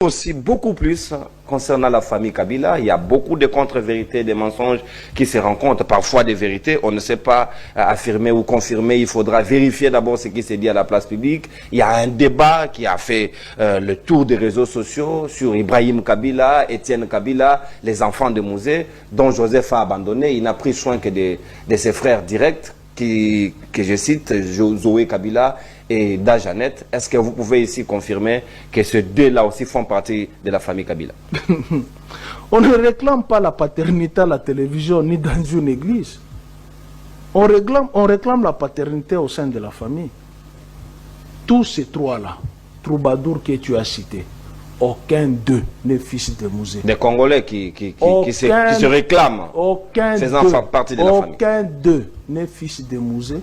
Aussi beaucoup plus concernant la famille Kabila, il y a beaucoup de contre-vérités, des mensonges qui se rencontrent, parfois des vérités, on ne sait pas affirmer ou confirmer, il faudra vérifier d'abord ce qui s'est dit à la place publique. Il y a un débat qui a fait le tour des réseaux sociaux sur Ibrahim Kabila, Étienne Kabila, les enfants de Mouzé, dont Joseph a abandonné, il n'a pris soin que de ses frères directs, que je cite, Zoé Kabila et Dajanet. Est-ce que vous pouvez ici confirmer que ces deux-là aussi font partie de la famille Kabila? On ne réclame pas la paternité à la télévision ni dans une église. On réclame la paternité au sein de la famille. Tous ces trois-là, troubadours que tu as cités, aucun d'eux n'est fils de Mouzé. Des Congolais qui se réclament. Ces enfants partie de la famille. Aucun d'eux n'est fils de Mouzé.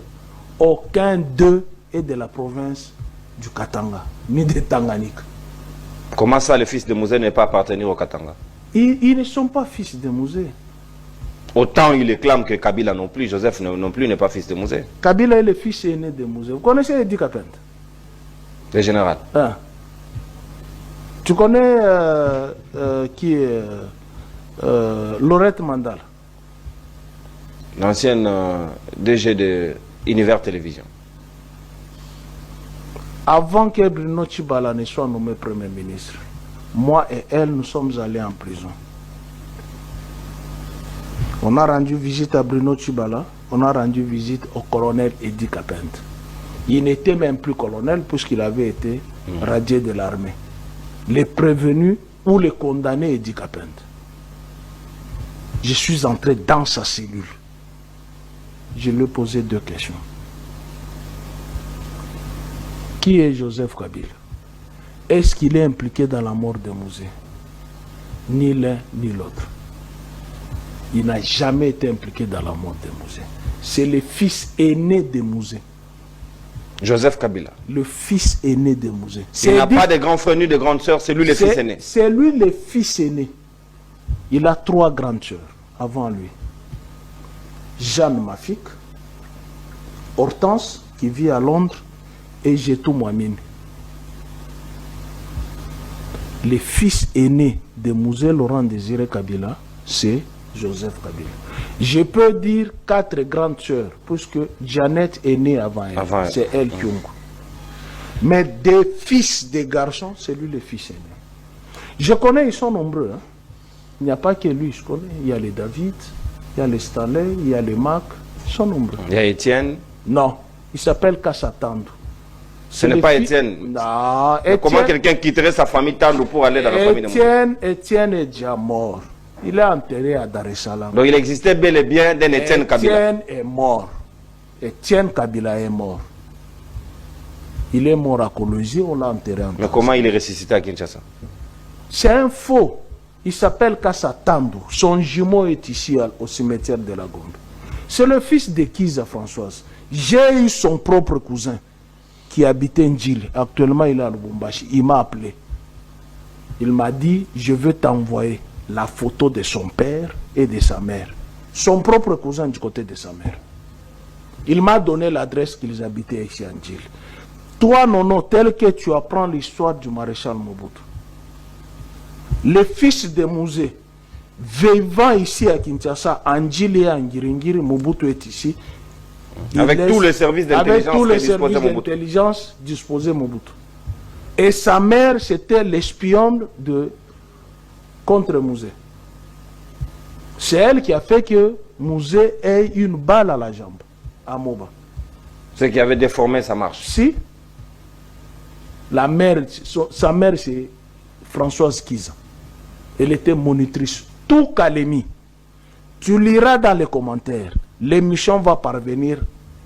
Aucun d'eux est de la province du Katanga, ni de Tanganyika. Comment ça, le fils de Mouzé n'est pas appartenir au Katanga? Ils ne sont pas fils de Mouzé. Autant il réclame que Kabila non plus, Joseph non plus n'est pas fils de Mouzé. Kabila est le fils aîné de Mouzé. Vous connaissez Edi Kapende? Le général. Ah. Tu connais qui est Laurette Mandala? L'ancienne DG de Univers Télévision. Avant que Bruno Tshibala ne soit nommé Premier ministre, moi et elle, nous sommes allés en prison. On a rendu visite à Bruno Tshibala, on a rendu visite au colonel Edi Kapende. Il n'était même plus colonel puisqu'il avait été radié de l'armée. Les prévenus ou les condamnés Edi Kapende. Je suis entré dans sa cellule. Je lui ai posé deux questions. Qui est Joseph Kabila? Est-ce qu'il est impliqué dans la mort de Mouzé? Ni l'un ni l'autre. Il n'a jamais été impliqué dans la mort de Mouzé. C'est le fils aîné de Mouzé. Joseph Kabila. Le fils aîné de Mouzé. Il n'a pas de grands frères ni de grandes sœurs, c'est lui le fils aîné. C'est lui le fils aîné. Il a 3 grandes sœurs avant lui. Jeanne Mafik, Hortense qui vit à Londres et Jetou Mouamine. Le fils aîné de Mouzé Laurent Désiré Kabila, c'est Joseph Kabila. Je peux dire 4 grandes sœurs, puisque Janet est née avant elle. C'est elle qui ont. Mais des fils, des garçons, c'est lui le fils aîné. Je connais, ils sont nombreux. Hein. Il n'y a pas que lui, je connais. Il y a les David, il y a les Stanley, il y a les Mac. Ils sont nombreux. Il y a Étienne. Non, il s'appelle Kassatandou. Ce n'est pas Étienne. Non, Étienne. Comment quelqu'un quitterait sa famille Tandou pour aller dans la famille de Mouzé? Étienne est déjà mort. Il est enterré à Dar es Salaam. Donc il existait bel et bien d'un Étienne Kabila. Étienne est mort. Étienne Kabila est mort. Il est mort à Kolosi, on l'a enterré en Tanzanie. Mais comment il est ressuscité à Kinshasa? C'est un faux. Il s'appelle Kassatandou. Son jumeau est ici au cimetière de la Gombe. C'est le fils de Kiza Françoise. J'ai eu son propre cousin qui habitait Ndjili. Actuellement, il est à Lubumbashi. Il m'a appelé. Il m'a dit, je veux t'envoyer la photo de son père et de sa mère. Son propre cousin du côté de sa mère. Il m'a donné l'adresse qu'ils habitaient ici à Ndjili. Toi, Nono, tel que tu apprends l'histoire du maréchal Mobutu, le fils de Mouzé, vivant ici à Kinshasa, à Ndjili et à Ngiringiri, Mobutu est ici. Avec tous les services d'intelligence disposés Mobutu. Et sa mère, c'était l'espionne contre Mouzé. C'est elle qui a fait que Mouzé ait une balle à la jambe, à Moba. Ce qui avait déformé sa marche. Si. La mère, sa mère, c'est Françoise Kiza. Elle était monitrice. Tout Kalemi. Tu liras dans les commentaires. L'émission va parvenir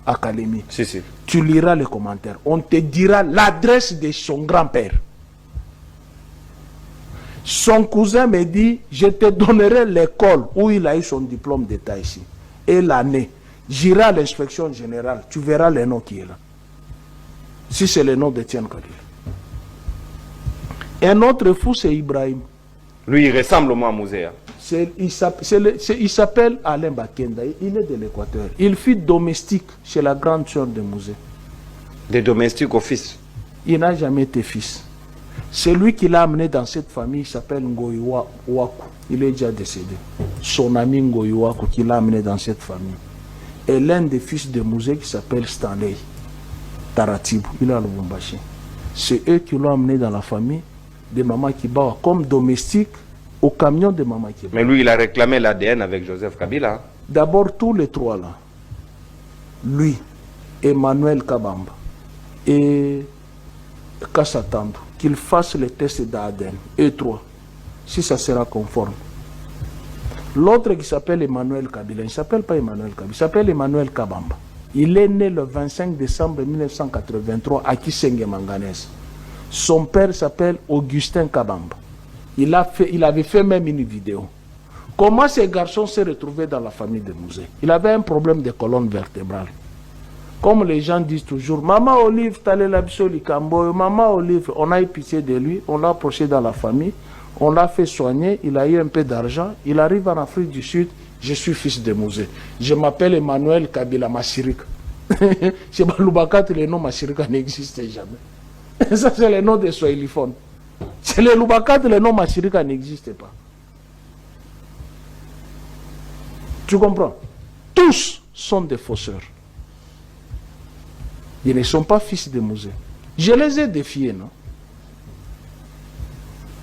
à Kalemi. Si, si. Tu liras les commentaires. On te dira l'adresse de son grand-père. Son cousin me dit, je te donnerai l'école où il a eu son diplôme d'état ici. Et l'année. J'irai à l'inspection générale. Tu verras le nom qui est là. Si c'est le nom d'Étienne Kabila. Un autre fou, c'est Ibrahim. Lui, il ressemble au moins à Mouzé. Il s'appelle Alain Bakenda. Il est de l'Équateur. Il fut domestique chez la grande sœur de Mouzé. Des domestiques au fils. Il n'a jamais été fils. Celui qui l'a amené dans cette famille s'appelle Ngoyi Waku. Il est déjà décédé. Son ami Ngoyi Waku qui l'a amené dans cette famille. Et l'un des fils de Mouzé qui s'appelle Stanley Taratibu. Il est à Lubumbashi. C'est eux qui l'ont amené dans la famille de Maman Kibawa comme domestique au camion de Maman Kibawa. Mais lui, il a réclamé l'ADN avec Joseph Kabila. D'abord, tous les trois là, lui, Emmanuel Kabamba et Kassatandu, qu'ils fassent les tests d'ADN, eux trois, si ça sera conforme. L'autre qui s'appelle Emmanuel Kabila, il ne s'appelle pas Emmanuel Kabila, il s'appelle Emmanuel Kabamba. Il est né le 25 décembre 1983 à Kisenge Manganès. Son père s'appelle Augustin Kabamba. Il avait fait même une vidéo. Comment ces garçons s'est retrouvé dans la famille de Mouzé? Il avait un problème de colonne vertébrale. Comme les gens disent toujours, Maman Olive, t'allais l'absolu Kambo, Maman Olive, on a eu pitié de lui, on l'a approché dans la famille, on l'a fait soigner, il a eu un peu d'argent, il arrive en Afrique du Sud, je suis fils de Mouzé. Je m'appelle Emmanuel Kabila Massirika. Chez Baloubakat, le nom Massirika n'existe jamais. Ça, c'est le nom des Swahiliphones. Chez les Loubakat, le nom Massirika n'existe pas. Tu comprends? Tous sont des fausseurs. Ils ne sont pas fils de Mouzé. Je les ai défiés, non?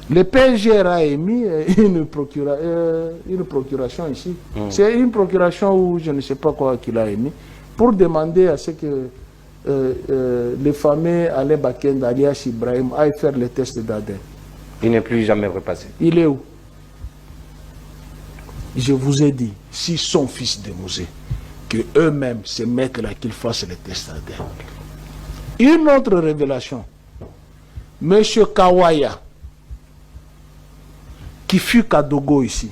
Le PGR a émis une procuration ici. C'est une procuration où je ne sais pas quoi qu'il a émis pour demander à ce que les familles Alain Bakend, alias Ibrahim, aillent faire les tests d'ADN. Il n'est plus jamais repassé. Il est où? Je vous ai dit, s'ils sont fils de Mouzé, que eux-mêmes, ces mecs-là, qu'ils fassent les tests d'ADN. Une autre révélation. Monsieur Kawaya, qui fut Kadogo ici,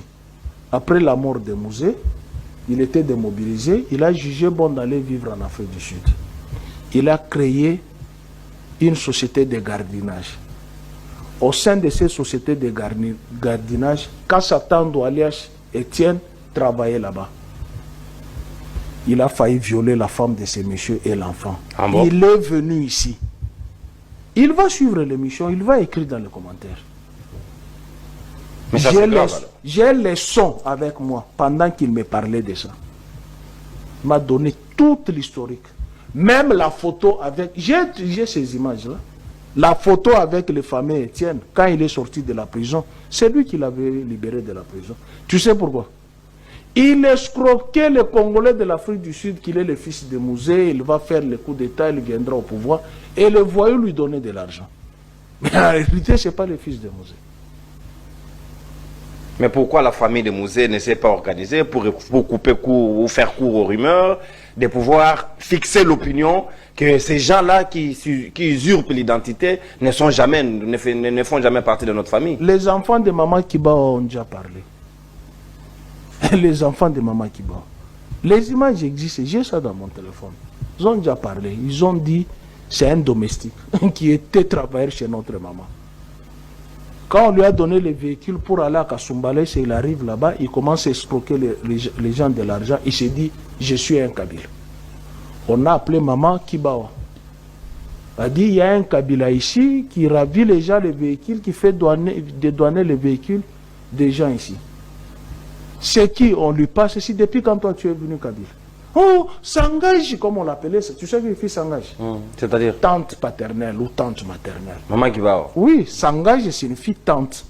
après la mort de Mouzé, il était démobilisé, il a jugé bon d'aller vivre en Afrique du Sud. Il a créé une société de gardiennage. Au sein de ces sociétés de gardiennage, Kassatandu alias Étienne travaillait là-bas. Il a failli violer la femme de ces messieurs et l'enfant. Ah bon? Il est venu ici. Il va suivre l'émission, il va écrire dans les commentaires. J'ai les sons avec moi pendant qu'il me parlait de ça. Il m'a donné toute l'historique. Même la photo avec... J'ai ces images-là. La photo avec les familles Étienne, quand il est sorti de la prison, c'est lui qui l'avait libéré de la prison. Tu sais pourquoi? Il escroquait les Congolais de l'Afrique du Sud qu'il est le fils de Mouzé, il va faire le coup d'État, il viendra au pouvoir, et le voyou lui donnait de l'argent. Mais en réalité, ce n'est pas le fils de Mouzé. Mais pourquoi la famille de Mouzé ne s'est pas organisée pour couper court ou faire court aux rumeurs, de pouvoir fixer l'opinion que ces gens-là qui usurpent l'identité ne font jamais partie de notre famille? Les enfants de Maman Kiba ont déjà parlé. Les enfants de Maman Kiba. Les images existent, j'ai ça dans mon téléphone. Ils ont déjà parlé, ils ont dit c'est un domestique qui était travailleur chez notre maman. Quand on lui a donné les véhicules pour aller à Kasumbalé, il arrive là-bas, il commence à escroquer les gens de l'argent, il s'est dit je suis un Kabila. On a appelé Maman Kibawa. Il a dit il y a un Kabila ici qui ravit les gens les véhicules, qui fait dédouaner les véhicules des gens ici. C'est qui on lui passe ici depuis quand toi tu es venu Kabila? Oh, s'engage, comme on l'appelait, tu sais que les filles s'engagent. C'est-à-dire tante paternelle ou tante maternelle. Maman Kibawa. Oui, s'engage signifie tante.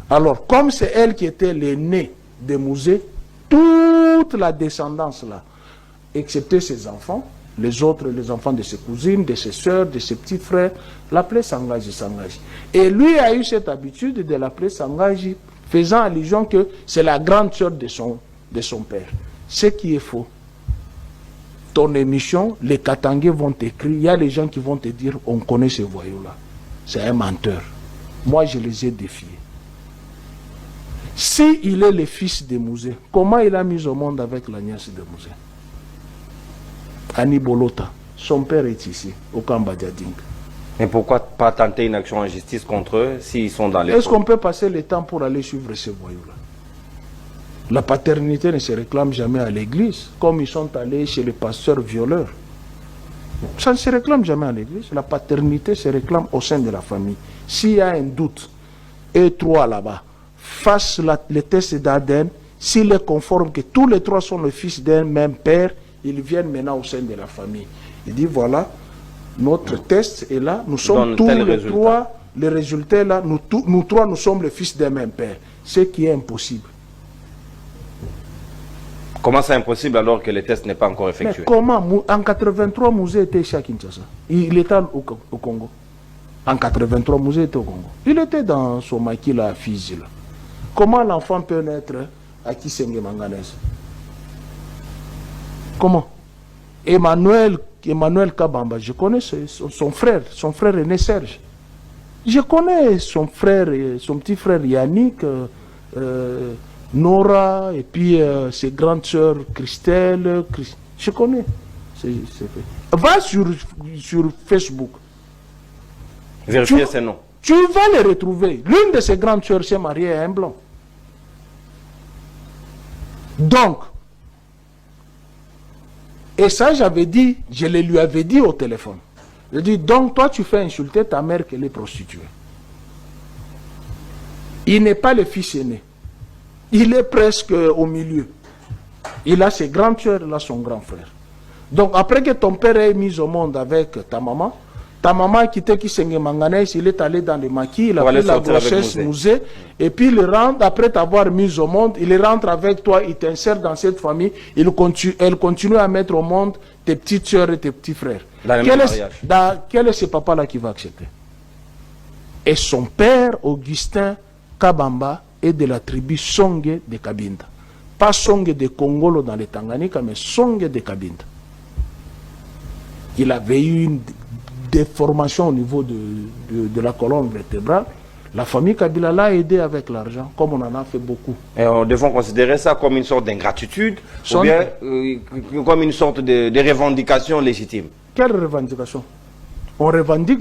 Alors, comme c'est elle qui était l'aînée de Mouzé, toute la descendance là, excepté ses enfants, les autres, les enfants de ses cousines, de ses soeurs, de ses petits frères, l'appelaient s'engage. Et lui a eu cette habitude de l'appeler s'engage, faisant allusion que c'est la grande sœur de son père. Ce qui est faux. Ton émission, les Katangais vont t'écrire, il y a les gens qui vont te dire on connaît ce voyou-là. C'est un menteur. Moi, je les ai défiés. Si il est le fils de Mouzé, comment il a mis au monde avec la nièce de Mouzé? Annie Bolota, son père est ici, au Kambadjading. Mais pourquoi pas tenter une action en justice contre eux s'ils sont dans les... Est-ce qu'on peut passer le temps pour aller suivre ce voyou-là? La paternité ne se réclame jamais à l'église, comme ils sont allés chez les pasteurs violeurs. Ça ne se réclame jamais à l'église. La paternité se réclame au sein de la famille. S'il y a un doute, et trois là-bas, fassent le test d'ADN. S'il est conforme que tous les trois sont le fils d'un même père, ils viennent maintenant au sein de la famille. Il dit voilà, notre test est là, nous sommes tous les trois, les résultats là, nous trois, nous sommes le fils d'un même père. Ce qui est impossible. Comment c'est impossible alors que le test n'est pas encore effectué? Mais comment? En 83, Mouzé était ici à Kinshasa. Il était au Congo. En 83, Mouzé était au Congo. Il était dans son maquis là, à Fizi là. Comment l'enfant peut naître à Kisenge Manganese? Comment? Emmanuel Kabamba, je connais son frère aîné Serge. Je connais son frère, son petit frère Yannick, Nora, et puis ses grandes sœurs Christelle. Je connais. Va sur Facebook. Vérifiez ces noms. Tu vas les retrouver. L'une de ses grandes sœurs s'est mariée à un blanc. Donc, et ça j'avais dit, je le lui avais dit au téléphone. Je dis, donc toi tu fais insulter ta mère qu'elle est prostituée. Il n'est pas le fils aîné. Il est presque au milieu. Il a ses grandes sœurs, il a son grand frère. Donc après que ton père est mis au monde avec ta maman a quitté Kisenge Manganese, il est allé dans le maquis, il a pris la grossesse Mouzé, et puis il rentre, après t'avoir mis au monde, il rentre avec toi, il t'insère dans cette famille, elle continue à mettre au monde tes petites sœurs et tes petits frères. Quel est ce papa-là qui va accepter? Et son père, Augustin Kabamba, est de la tribu Songe de Kabinda. Pas Songe de Congolo dans les Tanganyika, mais Songe de Kabinda. Il avait eu une déformation au niveau de la colonne vertébrale. La famille Kabila l'a aidé avec l'argent, comme on en a fait beaucoup. Et on devons considérer ça comme une sorte d'ingratitude, ou bien comme une sorte de revendication légitime. Quelle revendication? On revendique